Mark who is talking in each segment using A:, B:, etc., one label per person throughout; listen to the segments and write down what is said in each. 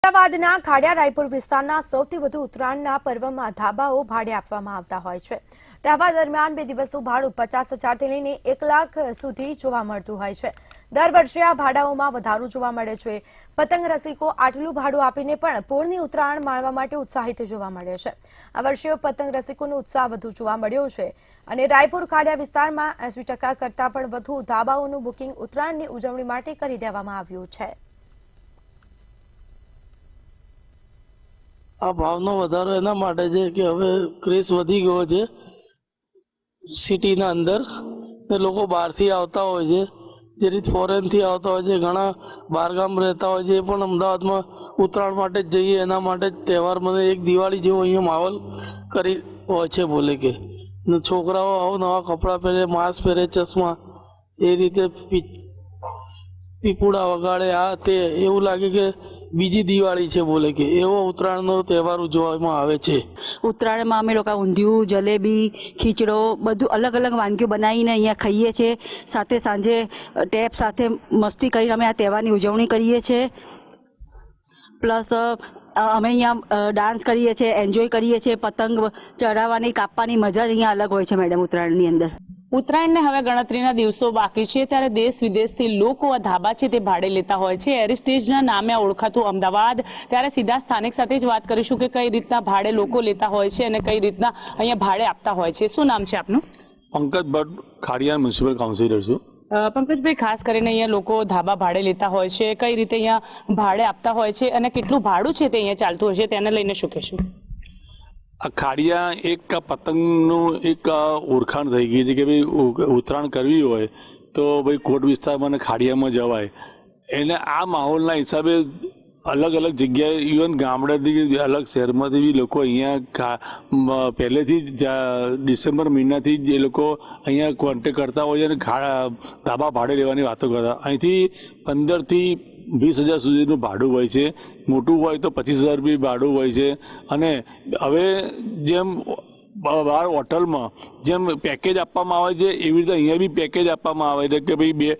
A: અમદાવાદના ખાડિયા રાયપુર વિસ્તારના સૌથી વધુ ઉત્તરાયણના પર્વમાં ધાબાઓ ભાડે આપવામાં આવતા હોય છે। ધાબા દરમિયાન 2 દિવસનું ભાડું 50,000થી લઈને 1 લાખ સુધી જોવા મળતું હોય છે। દર વર્ષે આ ભાડાઓમાં વધારો જોવા મળે છે। પતંગ રસિકો આટલું ભાડું આપીને પણ પૂરની ઉત્તરાયણ માણવા માટે ઉત્સાહિત જોવા મળે છે। આ વર્ષે પતંગ રસિકોનો ઉત્સાહ વધુ જોવા મળ્યો છે અને રાયપુર ખાડિયા વિસ્તારમાં 80% કરતાં પણ વધુ ધાબાઓનું બુકિંગ ઉત્તરાયણની ઉજવણી માટે કરી દેવામાં આવ્યું છે।
B: આ ભાવનો વધારો એના માટે છે કે હવે ક્રેઝ વધી ગયો છે સિટીના અંદર ને લોકો બહારથી આવતા હોય છે, જે રીત ફોરેનથી આવતા હોય છે, ઘણા બહારગામ રહેતા હોય છે, એ પણ અમદાવાદમાં ઉત્તરાયણ માટે જ જઈએ એના માટે જ તહેવાર મને એક દિવાળી જેવો અહીંયા માહોલ કરી હોય છે। બોલે કે છોકરાઓ નવા કપડાં પહેરે, માસ્ક પહેરે, ચશ્મા, એ રીતે પીપુડા વગાડે, આ તે એવું લાગે કે બીજી દિવાળી છે। બોલે કે એવો ઉત્તરાયણનો તહેવાર ઉજવવામાં આવે છે।
C: ઉત્તરાયણમાં અમે લોકો ઊંધિયું, જલેબી, ખીચડો બધું અલગ અલગ વાનગીઓ બનાવીને અહીંયા ખાઈએ છીએ। સાથે સાંજે ટેપ સાથે મસ્તી કરીને અમે આ તહેવારની ઉજવણી કરીએ છીએ। પ્લસ અમે અહીંયા ડાન્સ કરીએ છીએ, એન્જોય કરીએ છીએ। પતંગ ચડાવવાની, કાપવાની મજા જ અહીંયા અલગ હોય છે મેડમ ઉત્તરાયણની અંદર।
D: ઉત્તરાયણને હવે ગણતરીના દિવસો બાકી છે ત્યારે દેશ વિદેશથી લોકો આ ધાબા છે તે ભાડે લેતા હોય છે। હેરિટેજના નામે ઓળખાતું અમદાવાદ, ત્યારે સીધા સ્થાનિક સાથે જ વાત કરીશું કે કઈ રીતના ભાડે લોકો લેતા હોય છે અને કઈ રીતના અહીંયા ભાડે આપતા હોય છે। શું નામ છે આપનું?
E: પંકજ ભટ્ટ, ખાડિયા મ્યુનિસિપલ કાઉન્સિલર છું।
D: પંકજભાઈ, ખાસ કરીને અહીંયા લોકો ધાબા ભાડે લેતા હોય છે, કઈ રીતે અહીંયા ભાડે આપતા હોય છે અને કેટલું ભાડું છે તે અહીંયા ચાલતું હોય છે તેને લઈને શું કહેશું?
E: આ ખાડિયા એક પતંગનું એક ઓળખાણ થઈ ગઈ છે કે ભાઈ ઉત્તરાયણ કરવી હોય તો ભાઈ કોટ વિસ્તારમાં અને ખાડિયામાં જવાય। એને આ માહોલના હિસાબે અલગ અલગ જગ્યાએ, ઇવન ગામડેથી અલગ શહેરમાંથી બી લોકો અહીંયા પહેલેથી જ ડિસેમ્બર મહિનાથી જ એ લોકો અહીંયા કોન્ટેક કરતા હોય છે અને ધાબા ભાડે લેવાની વાતો કરતા। અહીંથી 15,000થી 20,000 સુધીનું ભાડું હોય છે, મોટું હોય તો 25,000 બી ભાડું હોય છે। અને હવે જેમ બહાર હોટલમાં જેમ પેકેજ આપવામાં આવે છે એવી રીતે અહીંયા બી પેકેજ આપવામાં આવે છે કે ભાઈ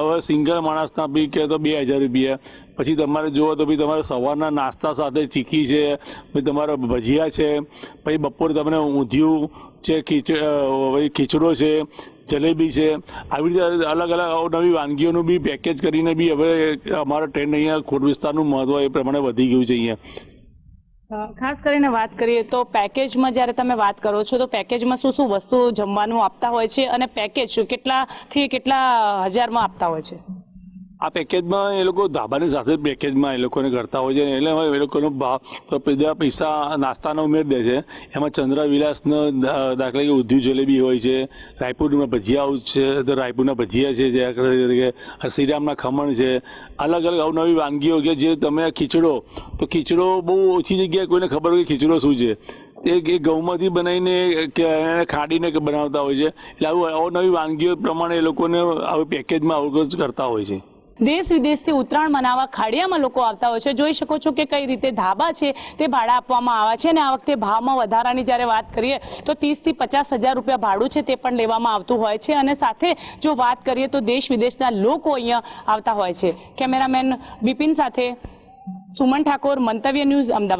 E: હવે સિંગલ માણસના બી કે તો 2,000 રૂપિયા। પછી તમારે જુઓ તો ભાઈ તમારે સવારના નાસ્તા સાથે ચીકી છે, પછી તમારા ભજીયા છે, પછી બપોરે તમને ઊંધિયું છે, ખીચડો છે, જલેબી છે, આવી રીતે અલગ અલગ નવી વાનગીઓનું બી પેકેજ કરીને બી હવે અમારા ટ્રેન્ડ અહીંયા કોટ વિસ્તારનું મહત્વ એ પ્રમાણે વધી ગયું છે અહીંયા।
D: ખાસ કરીને વાત કરીએ તો પેકેજમાં જ્યારે તમે વાત કરો છો તો પેકેજમાં શું શું વસ્તુ જમવાનું આપતા હોય છે અને પેકેજ કેટલાથી કેટલા હજારમાં આપતા હોય છે?
E: આ પેકેજમાં એ લોકો ધાબાની સાથે પેકેજમાં એ લોકોને કરતા હોય છે એટલે એ લોકોનો ભાવ તો બધા પૈસા નાસ્તાનો ઉમેરી દે છે। એમાં ચંદ્રા વિલાસનો દાખલા કે ઊંધિયું જલેબી હોય છે, રાયપુરના ભજીયા છે તો રાયપુરના ભજીયા છે, જે શ્રીરામના ખમણ છે, અલગ અલગ અવનવી વાનગીઓ કે જે તમે ખીચડો, તો ખીચડો બહુ ઓછી જગ્યાએ કોઈને ખબર હોય કે ખીચડો શું છે, એ ઘઉંમાંથી બનાવીને એને ખાડીને બનાવતા હોય છે। એટલે આવું અવનવી વાનગીઓ પ્રમાણે એ લોકોને આવું પેકેજમાં આવું કરતા હોય છે।
D: દેશ વિદેશથી ઉત્તરાયણ મનાવવા ખાડિયામાં લોકો આવતા હોય છે। જોઈ શકો છો કે કઈ રીતે ધાબા છે તે ભાડા આપવામાં આવે છે અને આ વખતે ભાવમાં વધારાની જ્યારે વાત કરીએ તો 30,000થી 50,000 રૂપિયા ભાડું છે તે પણ લેવામાં આવતું હોય છે। અને સાથે જો વાત કરીએ તો દેશ વિદેશના લોકો અહીંયા આવતા હોય છે। કેમેરામેન બિપિન સાથે સુમન ઠાકોર, મંતવ્ય ન્યૂઝ, અમદાવાદ।